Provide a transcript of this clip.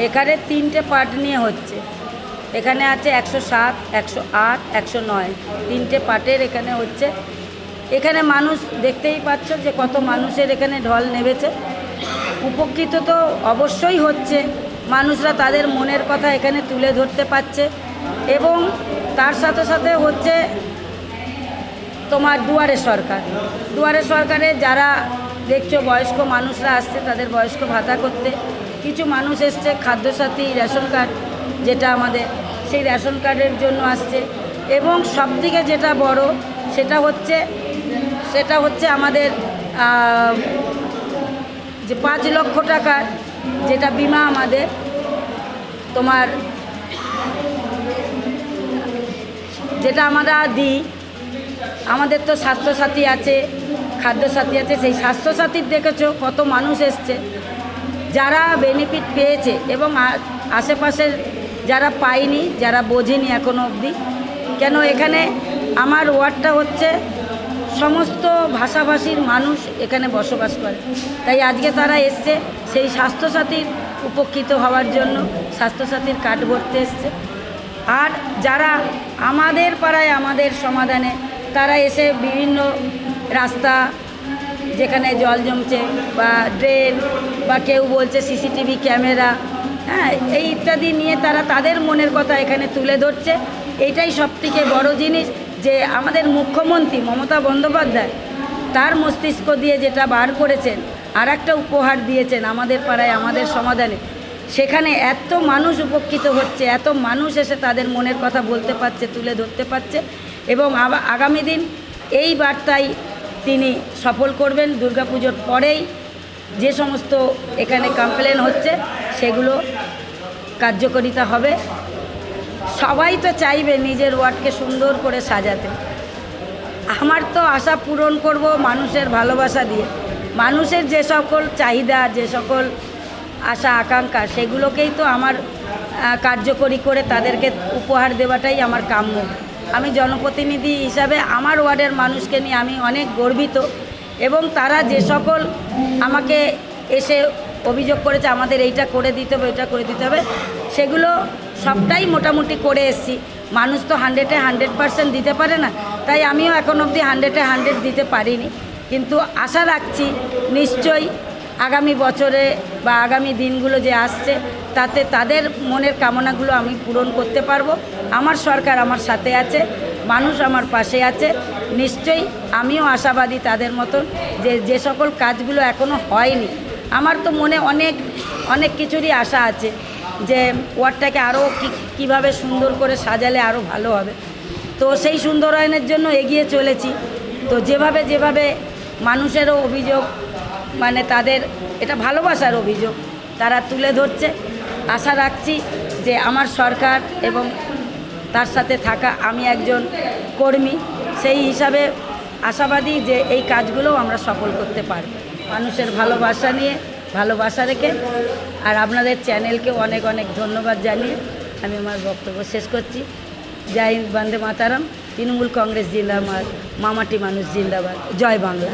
এখানে 3টে পার্ট নিয়ে হচ্ছে। এখানে আছে 107, 108, 109 3টে পার্টের এখানে হচ্ছে। এখানে মানুষ দেখতেই পাচ্ছ যে কত মানুষের এখানে ঢল নেমেছে। উপকৃত তো অবশ্যই হচ্ছে, মানুষরা তাদের মনের কথা এখানে তুলে ধরতে পারছে এবং তার সাথে সাথে হচ্ছে তোমার দুয়ারে সরকারে যারা দেখছো বয়স্ক মানুষরা আসছে তাদের বয়স্ক ভাতা করতে, কিছু মানুষ এসছে খাদ্যসাথী রেশন কার্ড যেটা আমাদের, সেই রেশন কার্ডের জন্য আসছে এবং সবথেকে যেটা বড় সেটা হচ্ছে আমাদের যে 5 লক্ষ টাকার যেটা বিমা আমাদের তোমার যেটা আমরা দিই। আমাদের তো স্বাস্থ্যসাথী আছে, খাদ্যসাথী আছে, সেই স্বাস্থ্যসাথীর দেখেছো কত মানুষ এসছে যারা বেনিফিট পেয়েছে এবং আশেপাশের যারা পায়নি, যারা বোঝেনি এখনও অবধি। কেন এখানে আমার ওয়ার্ডটা হচ্ছে সমস্ত ভাষাভাষীর মানুষ এখানে বসবাস করে, তাই আজকে তারা এসছে সেই স্বাস্থ্যসাথীর উপকৃত হওয়ার জন্য, স্বাস্থ্যসাথীর কার্ড ভরতে এসছে। আর যারা আমাদের পাড়ায় আমাদের সমাধানে তারা এসে বিভিন্ন রাস্তা যেখানে জল জমছে বা ড্রেন বা কেউ বলছে সিসিটিভি ক্যামেরা, হ্যাঁ, এই ইত্যাদি নিয়ে তারা তাদের মনের কথা এখানে তুলে ধরছে। এইটাই সবথেকে বড় জিনিস যে আমাদের মুখ্যমন্ত্রী মমতা বন্দ্যোপাধ্যায় তার মস্তিষ্ক দিয়ে যেটা বার করেছেন, আর একটা উপহার দিয়েছেন আমাদের পাড়ায় আমাদের সমাধানে। সেখানে এত মানুষ উপকৃত হচ্ছে, এত মানুষ এসে তাদের মনের কথা বলতে পারছে, তুলে ধরতে পারছে এবং আগামী দিন এই বার্তাই তিনি সফল করবেন। দুর্গাপুজোর পরেই যে সমস্ত এখানে কমপ্লেন হচ্ছে সেগুলো কার্যকারিতা হবে। সবাই তো চাইবে নিজের ওয়ার্ডকে সুন্দর করে সাজাতে। আমার তো আশা পূরণ করব মানুষের ভালোবাসা দিয়ে। মানুষের যে সকল চাহিদা, যে সকল আশা আকাঙ্ক্ষা, সেগুলোকেই তো আমার কার্যকরী করে তাদেরকে উপহার দেওয়াটাই আমার কাম্য। আমি জনপ্রতিনিধি হিসাবে আমার ওয়ার্ডের মানুষকে নিয়ে আমি অনেক গর্বিত এবং তারা যে সকল আমাকে এসে অভিযোগ করেছে আমাদের এইটা করে দিতে হবে, এটা করে দিতে হবে, সেগুলো সবটাই মোটামুটি করে এসেছি। মানুষ তো 100-এ 100% দিতে পারে না, তাই আমিও এখন অবধি 100-এ 100 দিতে পারিনি, কিন্তু আশা রাখছি নিশ্চয়ই আগামী বছরে বা আগামী দিনগুলো যে আসছে তাতে তাদের মনের কামনাগুলো আমি পূরণ করতে পারবো। আমার সরকার আমার সাথে আছে, মানুষ আমার পাশে আছে। নিশ্চয়ই আমিও আশাবাদী তাদের মতন যে সকল কাজগুলো এখনও হয়নি। আমার তো মনে অনেক অনেক কিছুরই আশা আছে যে ওয়ার্ডটাকে আরও কীভাবে সুন্দর করে সাজালে আরও ভালো হবে। তো সেই সুন্দরায়নের জন্য এগিয়ে চলেছি। তো যেভাবে মানুষেরও অভিযোগ, মানে তাদের এটা ভালোবাসার অভিযোগ তারা তুলে ধরছে, আশা রাখছি যে আমার সরকার এবং তার সাথে থাকা আমি একজন কর্মী, সেই হিসাবে আশাবাদী যে এই কাজগুলোও আমরা সফল করতে পারব মানুষের ভালোবাসা নিয়ে, ভালোবাসা রেখে। আর আপনাদের চ্যানেলকে অনেক অনেক ধন্যবাদ জানিয়ে আমি আমার বক্তব্য শেষ করছি। জয় হিন্দ, বন্দে মাতারাম, তৃণমূল কংগ্রেস জিন্দাবাদ, মামাটি মানুষ জিন্দাবাদ, জয় বাংলা।